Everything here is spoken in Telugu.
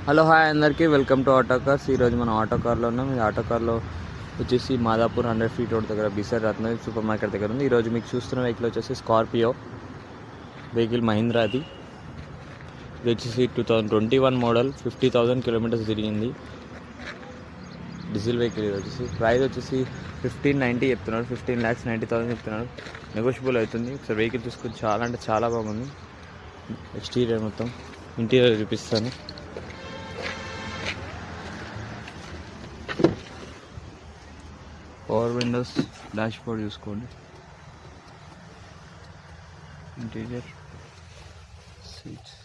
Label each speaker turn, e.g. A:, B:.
A: హలో హాయ్ అందరికీ వెల్కమ్ టు ఆటో కార్స్. ఈరోజు మనం ఆటో కార్లో ఉన్నాం. ఈ ఆటో కార్లో వచ్చేసి మాదాపూర్ 100 ఫీట్ రోడ్ దగ్గర బిసర్ రత్న సూపర్ మార్కెట్ దగ్గర ఉంది. ఈరోజు మీకు చూస్తున్న వెహికల్ వచ్చేసి స్కార్పియో వెహికల్ మహీంద్రాది. ఇది వచ్చేసి 2021 మోడల్, 50,000 కిలోమీటర్స్ తిరిగింది. Diesel vehicle. ఇది వచ్చేసి ప్రైస్ వచ్చేసి 1590 చెప్తున్నారు, 15,90,000 చెప్తున్నారు. నెగోషియబుల్ అవుతుంది. ఒకసారి వెహికల్ చూసుకొని చాలా అంటే చాలా బాగుంది. ఎక్స్టీరియర్ మొత్తం ఇంటీరియర్ చూపిస్తాను. పవర్ విండోస్, డాష్ బోర్డ్ చూసుకోండి. Interior seats